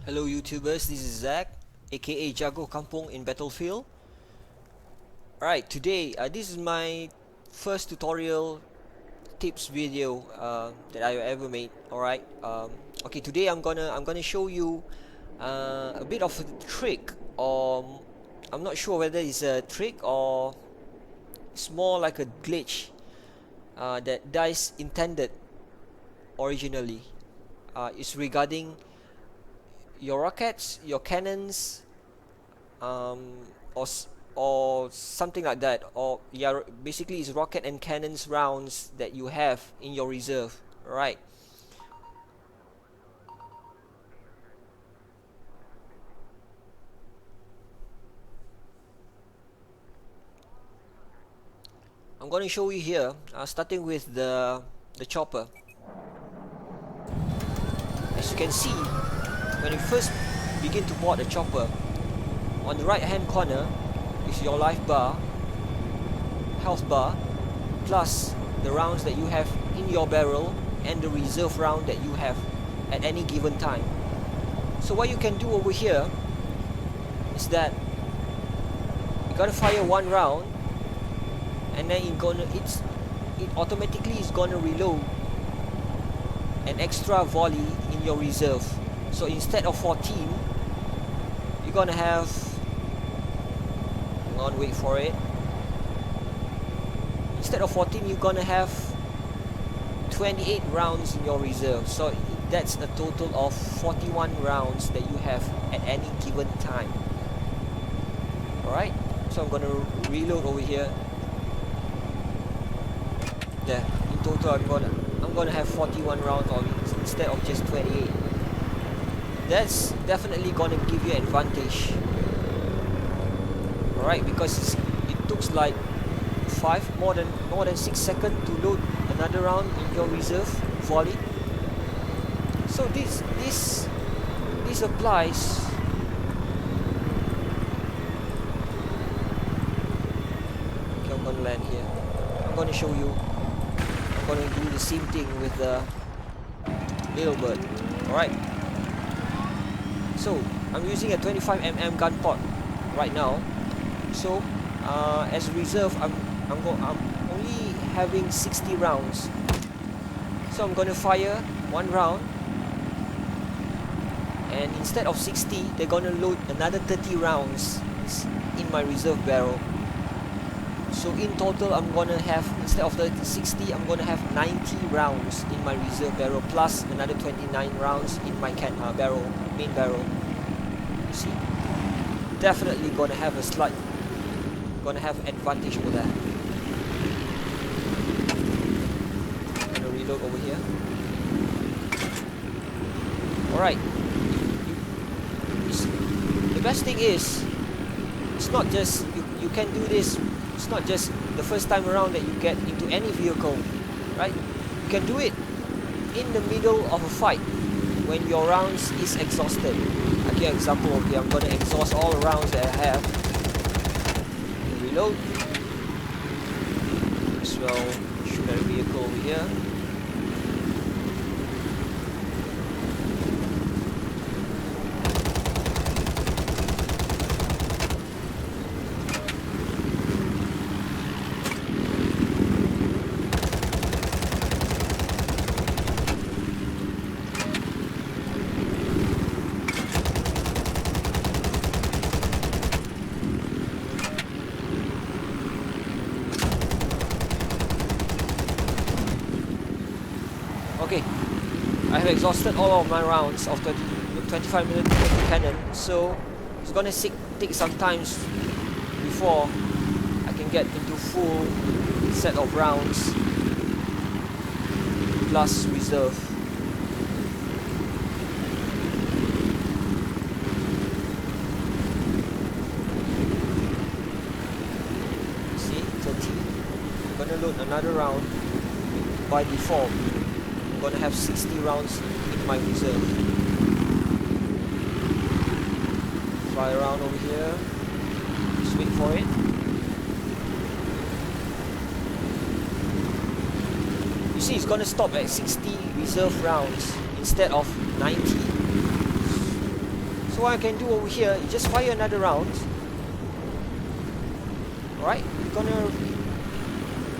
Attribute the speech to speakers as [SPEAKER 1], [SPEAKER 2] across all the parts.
[SPEAKER 1] Hello YouTubers, this is Zach, aka Jago Kampung in Battlefield. Alright, today this is my first tutorial tips video that I ever made. Alright, okay, today I'm gonna show you a bit of a trick, or I'm not sure whether it's a trick or it's more like a glitch that DICE intended originally. It's regarding your rockets, your cannons, um, or or something like that, or yeah, basically it's rocket and cannons rounds that you have in your reserve. Right, I'm going to show you here, starting with the chopper. As you can see, when you first begin to board the chopper, on the right hand corner is your life bar, health bar, plus the rounds that you have in your barrel and the reserve round that you have at any given time. So what you can do over here is that you gotta fire one round, and then it automatically is gonna reload an extra volley in your reserve. So instead of 14, you're gonna have, hang on, wait for it. Instead of 14, you're gonna have 28 rounds in your reserve. So that's a total of 41 rounds that you have at any given time. Alright, so I'm gonna reload over here. There, in total I'm gonna have 41 rounds on it instead of just 28. That's definitely gonna give you an advantage. Alright, because it took like more than 6 seconds to load another round in your reserve volley. So this applies. Okay, I'm gonna land here. I'm gonna show you. I'm gonna do the same thing with the little bird. Alright. So I'm using a 25mm gun pot right now. So as a reserve, I'm only having 60 rounds. So I'm gonna fire one round, and instead of 60, they're gonna load another 30 rounds in my reserve barrel. So in total, I'm gonna have, instead of 60, I'm gonna have 90 rounds in my reserve barrel, plus another 29 rounds in my main barrel. You see, definitely gonna have advantage over that. I'm gonna reload over here. Alright. The best thing is, it's not just you can do this. It's not just the first time around that you get into any vehicle, right? You can do it in the middle of a fight when your rounds is exhausted. I'll give an example. Okay, I'm gonna exhaust all the rounds that I have. Reload. As well, shoot at a vehicle over here. Okay, I have exhausted all of my rounds of 25mm cannon, so it's gonna take some time before I can get into full set of rounds plus reserve. See, 30. I'm gonna load another round by default. I'm gonna have 60 rounds in my reserve. Fly around over here. Just wait for it. You see, it's gonna stop at 60 reserve rounds instead of 90. So what I can do over here is just fire another round. Alright, you're gonna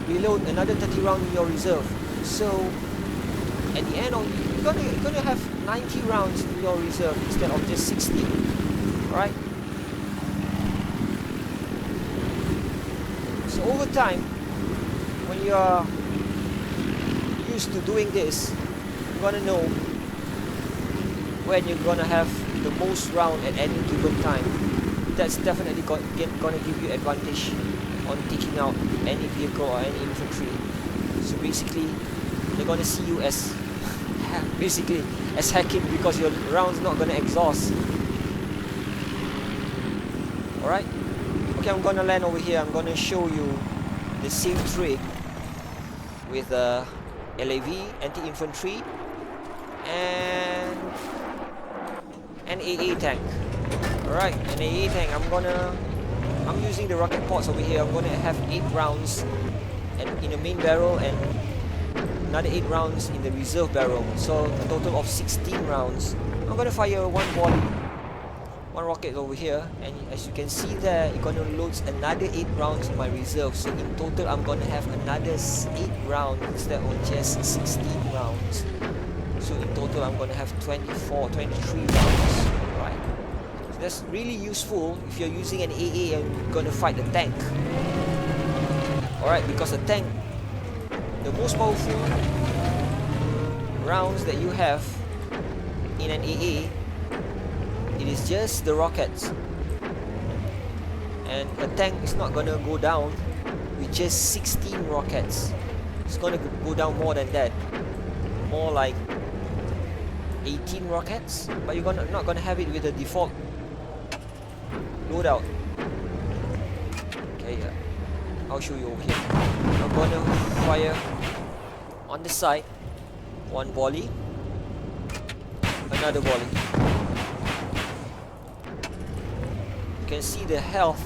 [SPEAKER 1] reload another 30 round in your reserve. So at the end of you're gonna have 90 rounds in your reserve instead of just 60. Alright. So over time, when you are used to doing this, you're gonna know when you're gonna have the most round at any given time. That's definitely gonna give you advantage on taking out any vehicle or any infantry. So basically, they're gonna see you as basically as hacking because your round's not gonna exhaust. Alright. Okay, I'm gonna land over here. I'm gonna show you the same trick with LAV, anti-infantry, and an AA tank. Alright, an AA tank. I'm using the rocket pods over here. I'm gonna have 8 rounds in the main barrel and another 8 rounds in the reserve barrel. So a total of 16 rounds. I'm gonna fire one rocket over here, and as you can see there, it's gonna load another 8 rounds in my reserve. So in total, I'm gonna have another 8 rounds instead of just 16 rounds. So in total, I'm gonna have 23 rounds. Right? So that's really useful if you're using an AA and you're gonna fight a tank. Alright, because a tank, the most powerful rounds that you have in an AA, it is just the rockets. And a tank is not gonna go down with just 16 rockets. It's gonna go down more than that. More like 18 rockets, but you're not gonna have it with the default loadout. Okay, I'll show you over here. I'm gonna fire on the side, one volley, another volley. You can see the health.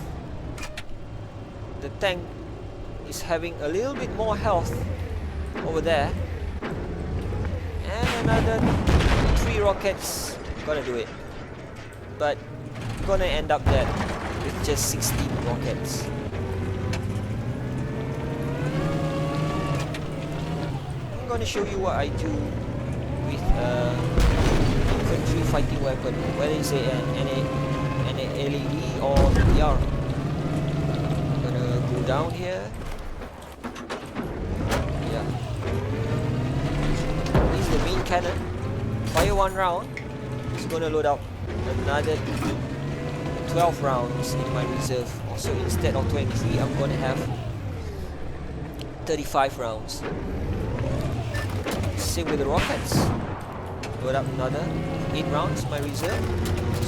[SPEAKER 1] The tank is having a little bit more health over there, and another 3 rockets gonna do it, but gonna end up dead with just 16 rockets. I'm gonna show you what I do with infantry fighting weapon, whether it's an LED or PR. I'm gonna go down here. Yeah, this is the main cannon. Fire 1 round, it's gonna load up another 12 rounds in my reserve. Also, instead of 23, I'm gonna have 35 rounds. Same with the rockets. Load up another 8 rounds in my reserve.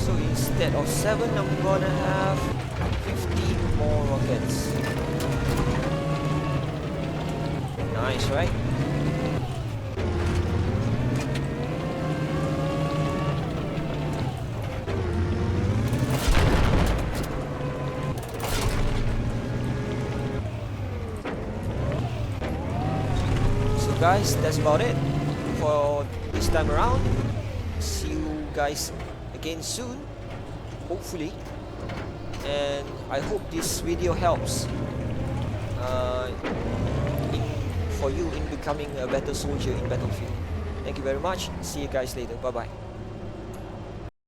[SPEAKER 1] So instead of 7, I'm gonna have 15 more rockets. Nice, right? Guys, that's about it for this time around. See you guys again soon, hopefully, and I hope this video helps for you in becoming a better soldier in battlefield. Thank you very much. See you guys later. Bye bye.